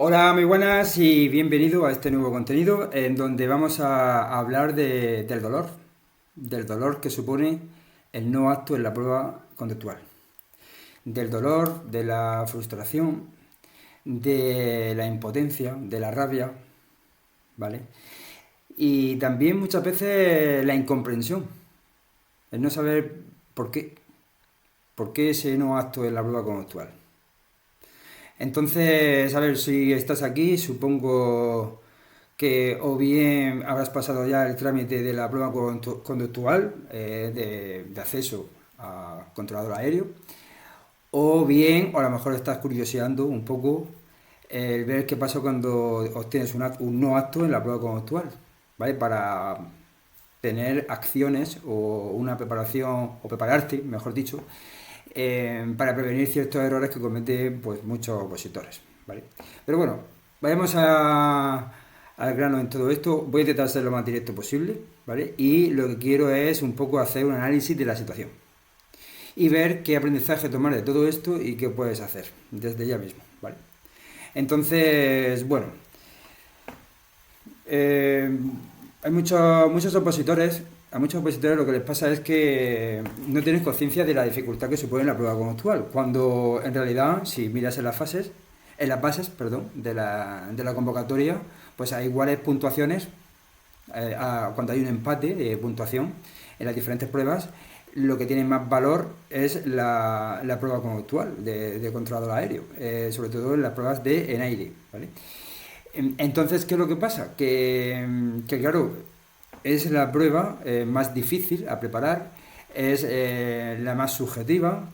Hola, muy buenas y bienvenido a este nuevo contenido en donde vamos a hablar del dolor que supone el no acto en la prueba conductual, del dolor, de la frustración, de la impotencia, de la rabia, ¿vale? Y también muchas veces la incomprensión, el no saber por qué ese no acto en la prueba conductual. Entonces, a ver, si estás aquí, supongo que o bien habrás pasado ya el trámite de la prueba conductual de acceso a controlador aéreo, o bien, o a lo mejor estás curioseando un poco el ver qué pasa cuando obtienes un no acto en la prueba conductual, ¿vale? Para tener acciones o una preparación, o prepararte, mejor dicho, para prevenir ciertos errores que cometen pues, muchos opositores, ¿vale? Pero bueno, vayamos al grano en todo esto. Voy a intentar ser lo más directo posible, ¿vale? Y lo que quiero es un poco hacer un análisis de la situación y ver qué aprendizaje tomar de todo esto y qué puedes hacer desde ya mismo, ¿vale? Entonces, bueno, eh, hay muchos opositores. A muchos opositores lo que les pasa es que no tienen conciencia de la dificultad que supone la prueba conductual, cuando en realidad, si miras en las bases, perdón, de la convocatoria, pues hay iguales puntuaciones, cuando hay un empate de puntuación en las diferentes pruebas, lo que tiene más valor es la prueba conductual de controlador aéreo, sobre todo en las pruebas en aire, ¿vale? Entonces, ¿qué es lo que pasa? Que claro, es la prueba más difícil a preparar, es la más subjetiva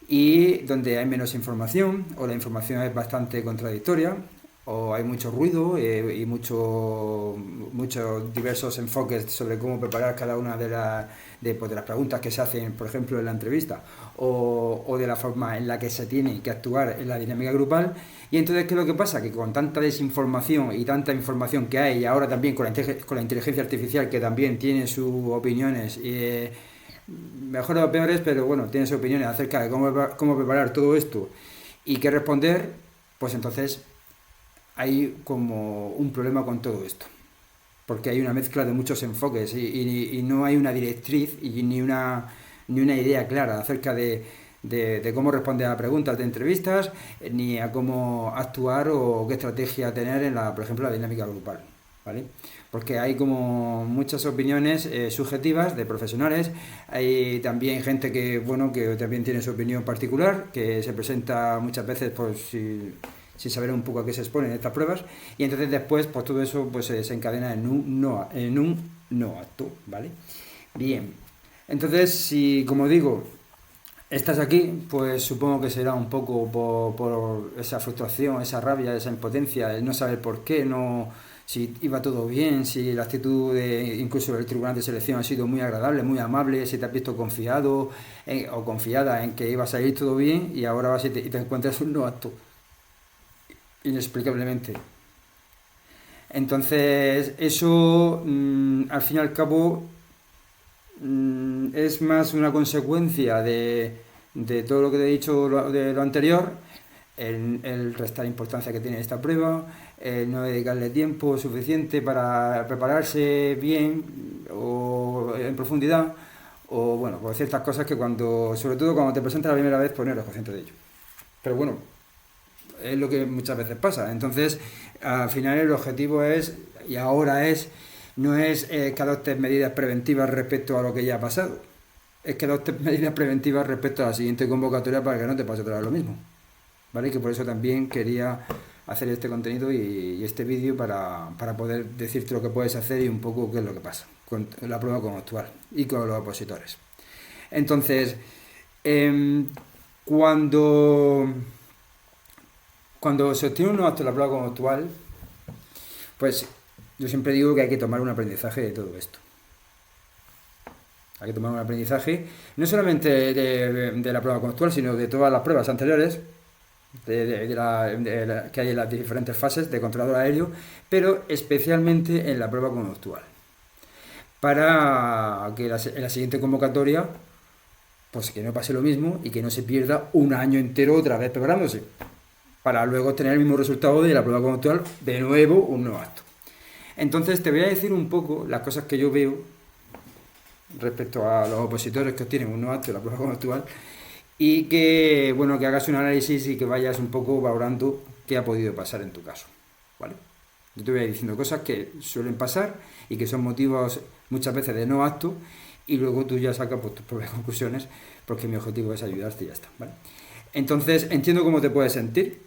y donde hay menos información o la información es bastante contradictoria o hay mucho ruido y muchos diversos enfoques sobre cómo preparar cada una pues, de las preguntas que se hacen, por ejemplo, en la entrevista o de la forma en la que se tiene que actuar en la dinámica grupal. Y entonces, ¿qué es lo que pasa? Que con tanta desinformación y tanta información que hay, y ahora también con la inteligencia artificial que también tiene sus opiniones, mejores o peores, pero bueno, tiene sus opiniones acerca de cómo preparar todo esto y qué responder, pues entonces hay como un problema con todo esto. Porque hay una mezcla de muchos enfoques y no hay una directriz y ni una idea clara acerca de cómo responder a preguntas de entrevistas, ni a cómo actuar o qué estrategia tener por ejemplo, la dinámica grupal, ¿vale? Porque hay como muchas opiniones subjetivas de profesionales, hay también gente que, bueno, que también tiene su opinión particular, que se presenta muchas veces pues, sin saber un poco a qué se exponen estas pruebas, y entonces después pues todo eso pues se encadena en un no acto, ¿vale? Bien, entonces si, como digo, estás aquí, pues supongo que será un poco por esa frustración, esa rabia, esa impotencia, el no saber por qué, no, si iba todo bien, si la actitud incluso del tribunal de selección ha sido muy agradable, muy amable, si te has visto confiado o confiada en que iba a salir todo bien y ahora vas y te encuentras un no acto, inexplicablemente. Entonces, eso, al fin y al cabo, es más una consecuencia de todo lo que te he dicho de lo anterior, el restar importancia que tiene esta prueba, el no dedicarle tiempo suficiente para prepararse bien o en profundidad, o bueno, por ciertas cosas que sobre todo cuando te presentas la primera vez, pues no eres consciente de ello. Pero bueno, es lo que muchas veces pasa. Entonces, al final el objetivo es, y ahora es, no es que adoptes medidas preventivas respecto a lo que ya ha pasado, es que adoptes medidas preventivas respecto a la siguiente convocatoria para que no te pase otra vez lo mismo. ¿Vale? Que por eso también quería hacer este contenido y este vídeo para poder decirte lo que puedes hacer y un poco qué es lo que pasa con la prueba con actual y con los opositores. Entonces, eh, cuando cuando se obtiene un acto de la prueba conductual, pues yo siempre digo que hay que tomar un aprendizaje de todo esto. Hay que tomar un aprendizaje no solamente de la prueba conductual, sino de todas las pruebas anteriores que hay en las diferentes fases de controlador aéreo, pero especialmente en la prueba conductual. Para que en la siguiente convocatoria, pues que no pase lo mismo y que no se pierda un año entero otra vez preparándose. para luego tener el mismo resultado de la prueba conductual, de nuevo un no apto. Entonces te voy a decir un poco las cosas que yo veo respecto a los opositores que obtienen un no apto de la prueba conductual y que, bueno, que hagas un análisis y que vayas un poco valorando qué ha podido pasar en tu caso, ¿vale? Yo te voy a ir diciendo cosas que suelen pasar y que son motivos muchas veces de no apto y luego tú ya sacas pues, tus propias conclusiones porque mi objetivo es ayudarte y ya está, ¿vale? Entonces entiendo cómo te puedes sentir,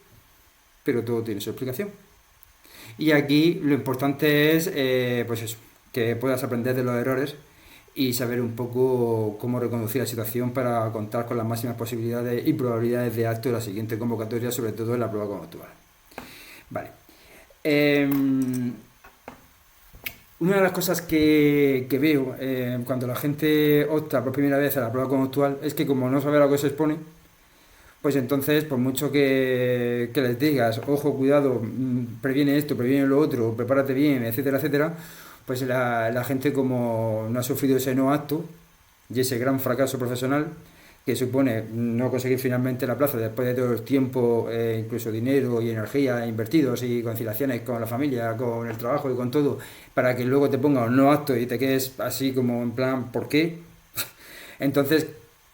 pero todo tiene su explicación. Y aquí lo importante es, pues eso, que puedas aprender de los errores y saber un poco cómo reconducir la situación para contar con las máximas posibilidades y probabilidades de acto de la siguiente convocatoria, sobre todo en la prueba conductual. Vale. Una de las cosas que veo cuando la gente opta por primera vez a la prueba conductual es que como no sabe a lo que se expone, pues entonces, por mucho que les digas, ojo, cuidado, previene esto, previene lo otro, prepárate bien, etcétera, etcétera, pues la gente como no ha sufrido ese no acto y ese gran fracaso profesional que supone no conseguir finalmente la plaza después de todo el tiempo, incluso dinero y energía invertidos y conciliaciones con la familia, con el trabajo y con todo, para que luego te ponga un no acto y te quedes así como en plan, ¿por qué? Entonces,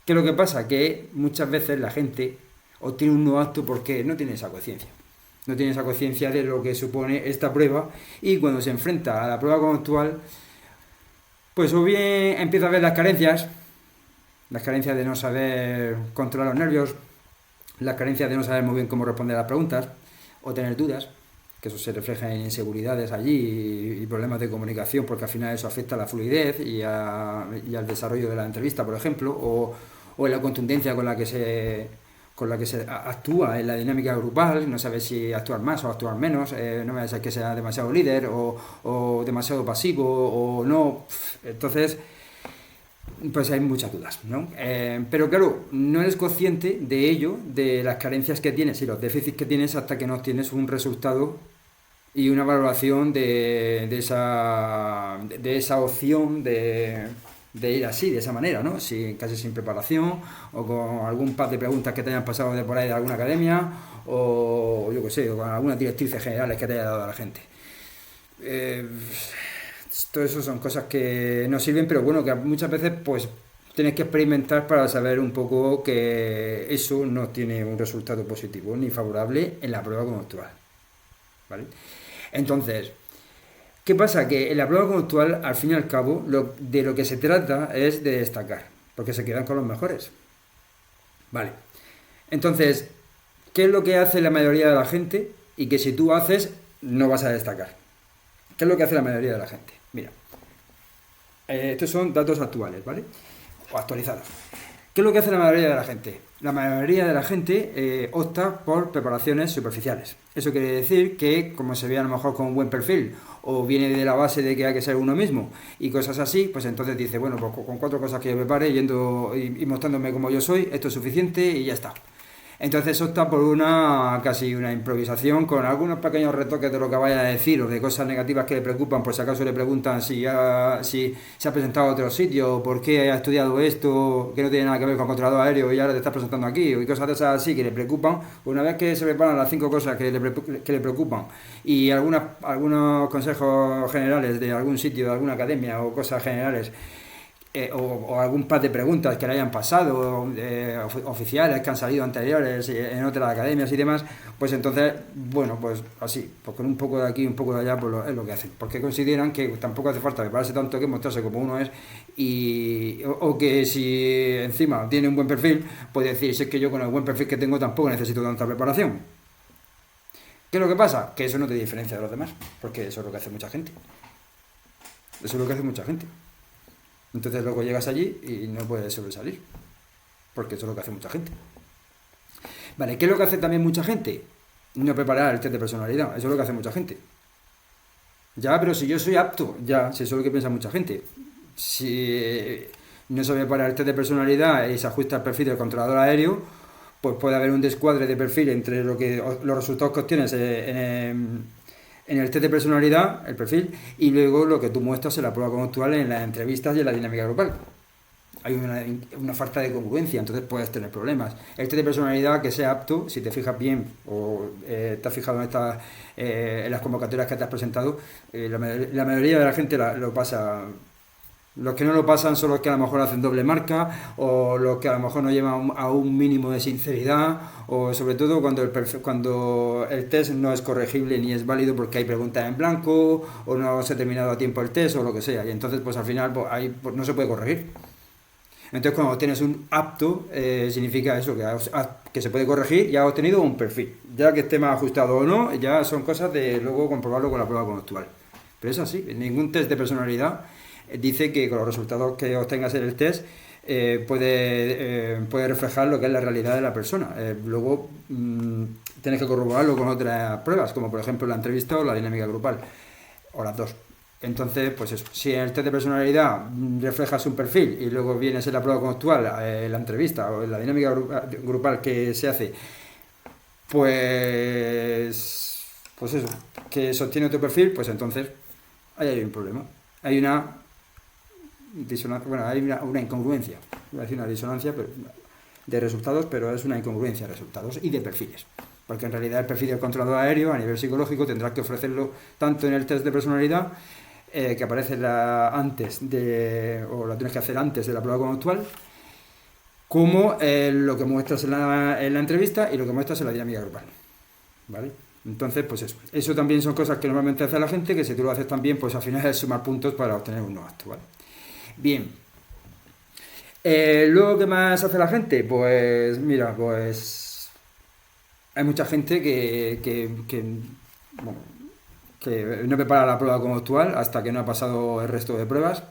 ¿qué es lo que pasa? Que muchas veces la gente obtiene un no acto porque no tiene esa conciencia. No tiene esa conciencia de lo que supone esta prueba y cuando se enfrenta a la prueba conductual, pues o bien empieza a ver las carencias de no saber controlar los nervios, las carencias de no saber muy bien cómo responder a las preguntas o tener dudas, que eso se refleja en inseguridades allí y problemas de comunicación, porque al final eso afecta a la fluidez y al desarrollo de la entrevista, por ejemplo, o en la contundencia con la que se actúa en la dinámica grupal, no sabes si actuar más o actuar menos, no me ser que sea demasiado líder o demasiado pasivo o no. Entonces, pues hay muchas dudas, ¿no? Pero claro, no eres consciente de ello, de las carencias que tienes y los déficits que tienes hasta que no tienes un resultado y una valoración de esa opción de ir así, de esa manera, ¿no? Casi sin preparación o con algún par de preguntas que te hayan pasado de por ahí de alguna academia o yo qué sé, o con algunas directrices generales que te haya dado a la gente. Todo eso son cosas que no sirven, pero bueno, que muchas veces pues tienes que experimentar para saber un poco que eso no tiene un resultado positivo ni favorable en la prueba conductual, ¿vale? Entonces, ¿qué pasa? Que en la prueba conductual, al fin y al cabo, de lo que se trata es de destacar, porque se quedan con los mejores, ¿vale? Entonces, ¿qué es lo que hace la mayoría de la gente y que si tú haces no vas a destacar? ¿Qué es lo que hace la mayoría de la gente? Mira, estos son datos actuales, ¿vale? O actualizados. ¿Qué es lo que hace la mayoría de la gente? La mayoría de la gente opta por preparaciones superficiales. Eso quiere decir que, como se ve a lo mejor con un buen perfil, o viene de la base de que hay que ser uno mismo, y cosas así, pues entonces dice, bueno, pues con 4 cosas que yo prepare, yendo y mostrándome como yo soy, esto es suficiente y ya está. Entonces opta por casi una improvisación con algunos pequeños retoques de lo que vaya a decir o de cosas negativas que le preocupan, por si acaso le preguntan si se ha presentado a otro sitio, por qué ha estudiado esto, que no tiene nada que ver con controlador aéreo y ahora te estás presentando aquí, y cosas de esas así que le preocupan. Una vez que se preparan las 5 cosas que le preocupan y algunos consejos generales de algún sitio, de alguna academia o cosas generales, o algún par de preguntas que le hayan pasado, oficiales que han salido anteriores en otras academias y demás, pues entonces, bueno, pues así, pues con un poco de aquí, un poco de allá, pues es lo que hacen, porque consideran que tampoco hace falta prepararse tanto, que mostrarse como uno es, o que si encima tiene un buen perfil, puede decir, si es que yo con el buen perfil que tengo tampoco necesito tanta preparación. ¿Qué es lo que pasa? Que eso no te diferencia de los demás, porque eso es lo que hace mucha gente. Eso es lo que hace mucha gente. Entonces luego llegas allí y no puedes sobresalir, porque eso es lo que hace mucha gente. Vale, ¿qué es lo que hace también mucha gente? No preparar el test de personalidad, eso es lo que hace mucha gente. Ya, pero si yo soy apto, ya, si eso es lo que piensa mucha gente. Si no se prepara el test de personalidad y se ajusta al perfil del controlador aéreo, pues puede haber un descuadre de perfil entre los resultados que obtienes en el test de personalidad, el perfil, y luego lo que tú muestras en la prueba conductual, en las entrevistas y en la dinámica grupal. hay una falta de congruencia, entonces puedes tener problemas. El test de personalidad que sea apto, si te fijas bien o te has fijado en las convocatorias que te has presentado, la mayoría de la gente lo pasa. Los que no lo pasan son los que a lo mejor hacen doble marca o los que a lo mejor no llevan a un mínimo de sinceridad o sobre todo cuando el test no es corregible ni es válido porque hay preguntas en blanco o no se ha terminado a tiempo el test o lo que sea y entonces pues al final pues, ahí pues, no se puede corregir. Entonces cuando tienes un apto significa eso, que se puede corregir y has obtenido un perfil. Ya que esté más ajustado o no, ya son cosas de luego comprobarlo con la prueba conductual. Pero es así, ningún test de personalidad dice que con los resultados que obtengas en el test puede reflejar lo que es la realidad de la persona. Luego tienes que corroborarlo con otras pruebas, como por ejemplo la entrevista o la dinámica grupal, o las dos. Entonces, pues eso, si en el test de personalidad reflejas un perfil y luego vienes en la prueba conductual, la entrevista o en la dinámica grupal que se hace, pues eso, que sostiene tu perfil, pues entonces ahí hay un problema. Hay una disonancia, bueno, hay una incongruencia, voy a decir una disonancia de resultados, pero es una incongruencia de resultados y de perfiles. Porque en realidad el perfil del controlador aéreo a nivel psicológico tendrás que ofrecerlo tanto en el test de personalidad que aparece o lo tienes que hacer antes de la prueba conductual, como lo que muestras en la entrevista y lo que muestras en la dinámica grupal. ¿Vale? Entonces, pues eso también son cosas que normalmente hace la gente, que si tú lo haces también, pues al final es sumar puntos para obtener un no apto, ¿vale? Bien. Luego, ¿qué más hace la gente? Pues mira, pues hay mucha gente bueno, que no prepara la prueba conductual hasta que no ha pasado el resto de pruebas,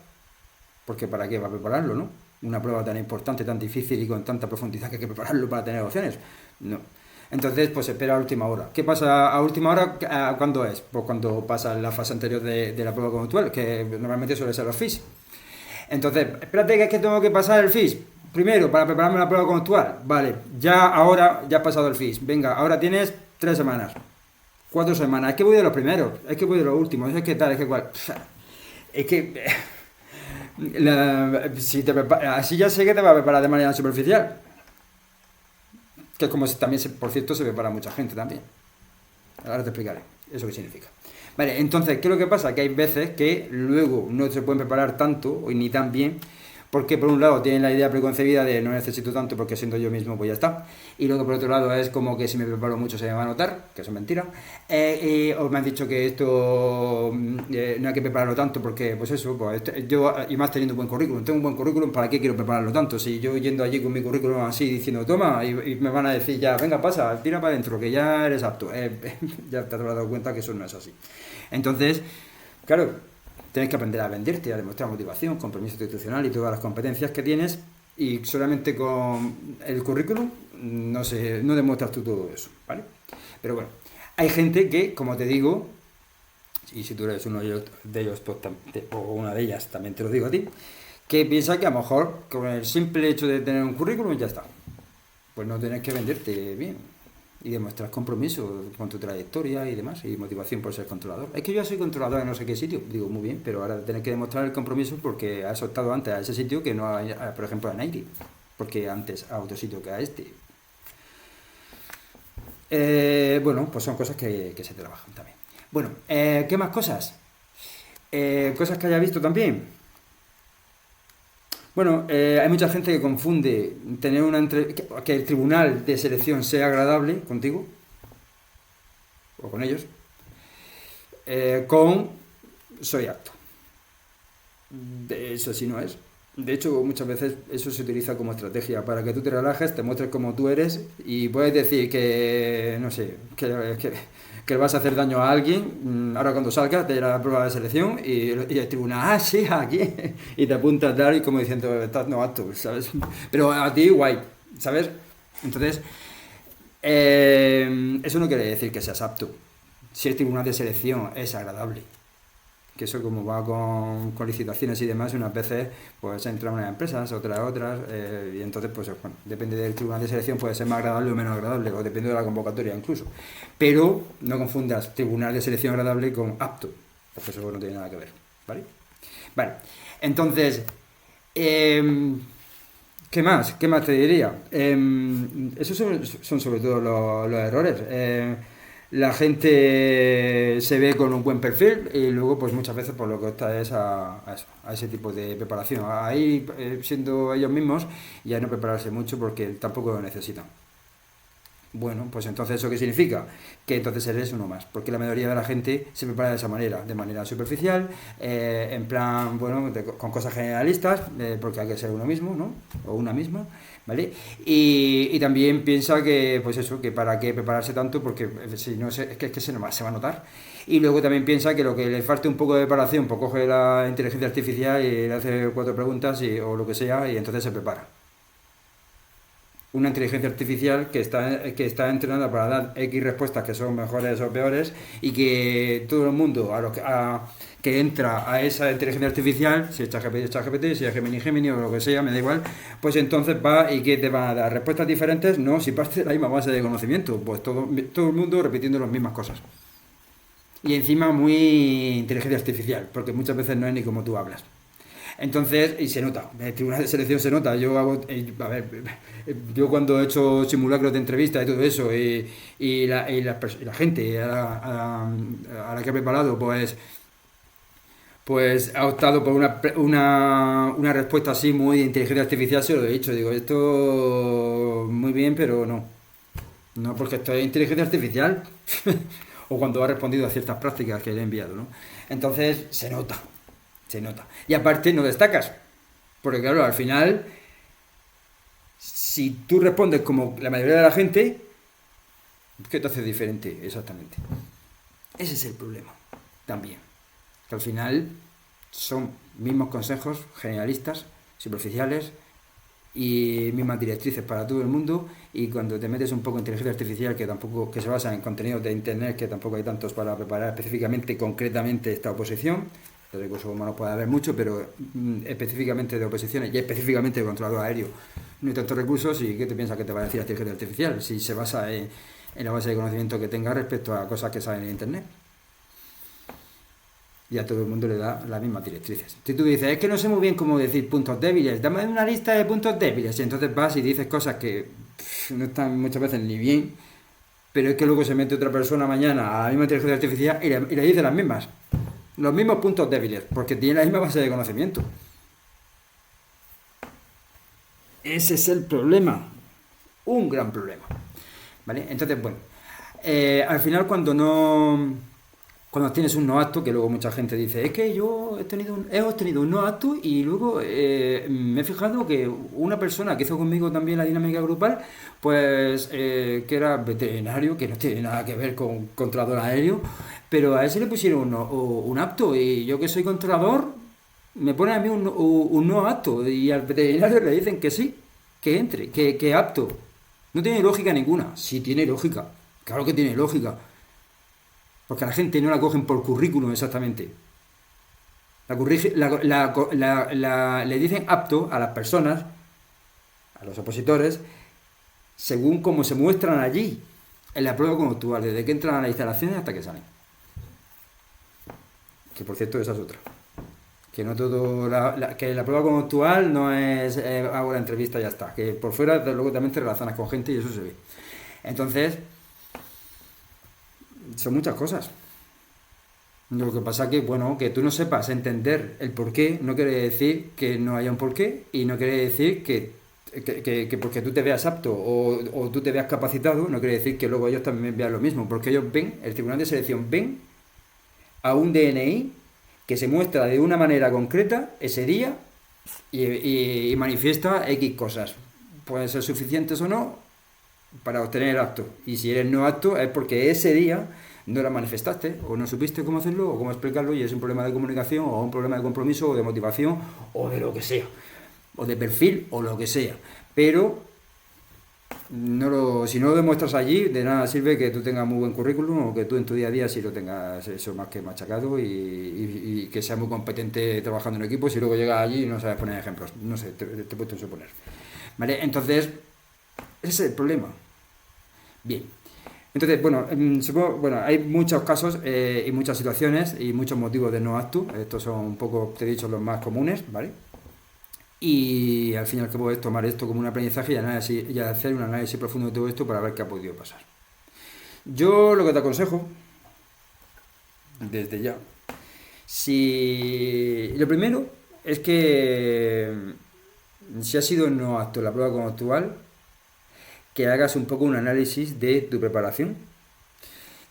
porque ¿para qué va a prepararlo, no? Una prueba tan importante, tan difícil y con tanta profundidad que hay que prepararlo para tener opciones. No. Entonces, pues espera a última hora. ¿Qué pasa a última hora? ¿Cuándo es? Pues cuando pasa la fase anterior de la prueba conductual, que normalmente suele ser los FIS. Entonces, espérate que es que tengo que pasar el FIS. Primero, para prepararme la prueba conductual. Vale, ahora ya has pasado el FIS. Venga, ahora tienes 3 semanas. 4 semanas. Es que voy de los primeros. Es que voy de los últimos. Es que tal, es que cual. Es que... así ya sé que te va a preparar de manera superficial. Que es como también, por cierto, se prepara mucha gente también. Ahora te explicaré eso qué significa. Vale, entonces, ¿qué es lo que pasa? Que hay veces que luego no se pueden preparar tanto ni tan bien, porque por un lado tienen la idea preconcebida de no necesito tanto porque siendo yo mismo pues ya está, y luego por otro lado es como que si me preparo mucho se me va a notar, que eso es mentira, o me han dicho que esto no hay que prepararlo tanto porque pues eso, pues yo y más teniendo un buen currículum, tengo un buen currículum, ¿para qué quiero prepararlo tanto? Si yo yendo allí con mi currículum así diciendo toma y me van a decir ya, venga pasa, tira para adentro que ya eres apto, ya te has dado cuenta que eso no es así. Entonces, claro, tienes que aprender a venderte, a demostrar motivación, compromiso institucional y todas las competencias que tienes, y solamente con el currículum no demuestras tú todo eso, ¿vale? Pero bueno, hay gente que, como te digo, y si tú eres uno de ellos pues, o una de ellas, también te lo digo a ti, que piensa que a lo mejor con el simple hecho de tener un currículum ya está. Pues no tienes que venderte bien y demostrar compromiso con tu trayectoria y demás, y motivación por ser controlador. Es que yo soy controlador en no sé qué sitio, digo, muy bien, pero ahora tienes que demostrar el compromiso porque has optado antes a ese sitio que no por ejemplo, a Nairi, porque antes a otro sitio que a este. Bueno, pues son cosas que se trabajan también. Bueno, ¿qué más cosas? Cosas que haya visto también. Bueno, hay mucha gente que confunde tener que el tribunal de selección sea agradable contigo o con ellos con soy apto. De eso sí no es. De hecho, muchas veces eso se utiliza como estrategia para que tú te relajes, te muestres como tú eres y puedes decir que, no sé, que le vas a hacer daño a alguien. Ahora cuando salgas de la prueba de selección y el tribunal, sí, aquí, y te apunta a tal y como diciendo, estás no apto, ¿sabes? Pero a ti, guay, ¿sabes? Entonces, eso no quiere decir que seas apto. Si el tribunal de selección es agradable, que eso como va con licitaciones y demás, unas veces pues entran unas empresas, otras, y entonces pues bueno, depende del tribunal de selección, puede ser más agradable o menos agradable, o depende de la convocatoria incluso. Pero no confundas tribunal de selección agradable con apto, porque eso no tiene nada que ver, ¿vale? Vale, entonces, ¿Qué más? ¿Qué más te diría? Esos son sobre todo los errores. La gente se ve con un buen perfil y luego pues muchas veces por lo que opta es a eso, a ese tipo de preparación. Ahí siendo ellos mismos y a no prepararse mucho porque tampoco lo necesitan. Bueno, pues entonces ¿eso qué significa? Que entonces eres uno más, porque la mayoría de la gente se prepara de manera superficial, en plan, bueno, con cosas generalistas, porque hay que ser uno mismo, ¿no? O una misma, ¿vale? Y también piensa que, pues eso, que para qué prepararse tanto, porque si no, es que se va a notar. Y luego también piensa que lo que le falte un poco de preparación, pues coge la inteligencia artificial y le hace cuatro preguntas o lo que sea, y entonces se prepara una inteligencia artificial que está entrenada para dar X respuestas que son mejores o peores y que todo el mundo que entra a esa inteligencia artificial, si es ChatGPT, si es Gemini o lo que sea, me da igual, pues entonces va y que te van a dar respuestas diferentes, no, si parte de la misma base de conocimiento, pues todo el mundo repitiendo las mismas cosas. Y encima muy inteligencia artificial, porque muchas veces no es ni como tú hablas. Entonces, y se nota, en el tribunal de selección se nota. A ver, yo cuando he hecho simulacros de entrevista y todo eso, y la gente a la que he preparado, pues ha optado por una respuesta así muy de inteligencia artificial, se lo he dicho. Digo, esto muy bien, pero no. No, porque esto es inteligencia artificial. O cuando ha respondido a ciertas prácticas que le he enviado, ¿no? Entonces, se nota. Se nota. Y aparte no destacas. Porque claro, al final, si tú respondes como la mayoría de la gente, ¿qué te hace diferente exactamente? Ese es el problema. También. Que al final son mismos consejos generalistas, superficiales y mismas directrices para todo el mundo, y cuando te metes un poco en inteligencia artificial que se basa en contenidos de internet, que tampoco hay tantos para preparar específicamente, concretamente esta oposición. De recursos humanos puede haber mucho, pero específicamente de oposiciones y específicamente de controlador aéreo no hay tantos recursos. ¿Y qué te piensas que te va a decir la inteligencia artificial si se basa en la base de conocimiento que tenga respecto a cosas que saben en internet? Y a todo el mundo le da las mismas directrices. Si tú dices, es que no sé muy bien cómo decir puntos débiles, dame una lista de puntos débiles, y entonces vas y dices cosas que no están muchas veces ni bien, pero es que luego se mete otra persona mañana a la misma inteligencia artificial y le dice las mismas. Los mismos puntos débiles, porque tiene la misma base de conocimiento. Ese es el problema. Un gran problema. ¿Vale? Entonces, bueno. Al final cuando tienes un no acto, que luego mucha gente dice, es que yo he obtenido un no acto y luego me he fijado que una persona que hizo conmigo también la dinámica grupal, pues que era veterinario, que no tiene nada que ver con controlador aéreo, pero a ese le pusieron un apto, y yo que soy controlador, me ponen a mí un no apto, y al veterinario le dicen que sí, que entre, que apto. No tiene lógica ninguna. Sí tiene lógica, claro que tiene lógica. Porque a la gente no la cogen por currículum exactamente. Le dicen apto a las personas, a los opositores, según cómo se muestran allí, en la prueba conductual, desde que entran a las instalaciones hasta que salen. Que por cierto, esa es otra. Que no todo. Que la prueba conductual no es hago la entrevista y ya está. Que por fuera luego también te relacionas con gente y eso se ve. Entonces, son muchas cosas. Lo que pasa que, bueno, que tú no sepas entender el porqué no quiere decir que no haya un porqué, y no quiere decir que porque tú te veas apto o tú te veas capacitado, no quiere decir que luego ellos también vean lo mismo, porque ellos ven, el tribunal de selección ven a un DNI que se muestra de una manera concreta ese día y manifiesta X cosas. Pueden ser suficientes o no para obtener el acto. Y si eres no apto es porque ese día no la manifestaste, o no supiste cómo hacerlo, o cómo explicarlo, y es un problema de comunicación, o un problema de compromiso, o de motivación, o de lo que sea, o de perfil, o lo que sea. Pero si no lo demuestras allí, de nada sirve que tú tengas muy buen currículum, o que tú en tu día a día sí lo tengas eso más que machacado, y que seas muy competente trabajando en equipo, si luego llegas allí y no sabes poner ejemplos. No sé, te he puesto a suponer. ¿Vale? Entonces, ese es el problema. Bien. Entonces, bueno, hay muchos casos y muchas situaciones y muchos motivos de no acto. Estos son un poco, te he dicho, los más comunes, ¿vale? y al fin y al cabo es tomar esto como un aprendizaje y hacer un análisis profundo de todo esto para ver qué ha podido pasar. Yo lo que te aconsejo, desde ya, si lo primero es que si ha sido no apto la prueba como actual, que hagas un poco un análisis de tu preparación,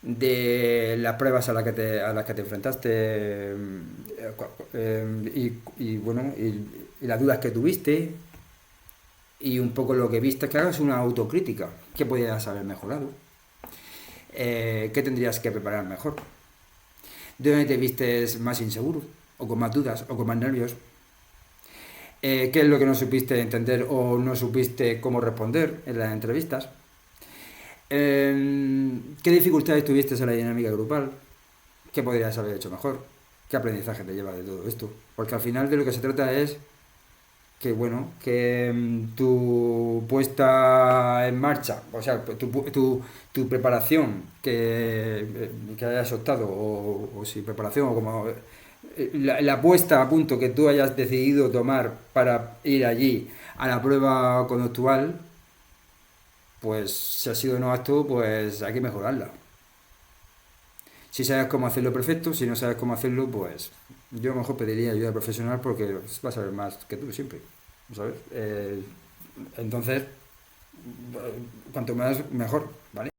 de las pruebas a las que te enfrentaste bueno, y las dudas que tuviste y un poco lo que viste, que hagas una autocrítica, qué podías haber mejorado, qué tendrías que preparar mejor, de dónde te vistes más inseguro, o con más dudas, o con más nervios, qué es lo que no supiste entender o no supiste cómo responder en las entrevistas, qué dificultades tuviste en la dinámica grupal, qué podrías haber hecho mejor, qué aprendizaje te lleva de todo esto. Porque al final de lo que se trata es que, bueno, que tu puesta en marcha, o sea, tu preparación que hayas optado, o si preparación, o como la puesta a punto que tú hayas decidido tomar para ir allí a la prueba conductual, pues si ha sido no acto, pues hay que mejorarla. Si sabes cómo hacerlo perfecto, si no sabes cómo hacerlo, pues yo a lo mejor pediría ayuda profesional porque vas a saber más que tú siempre, ¿sabes? Entonces, cuanto más mejor, ¿vale?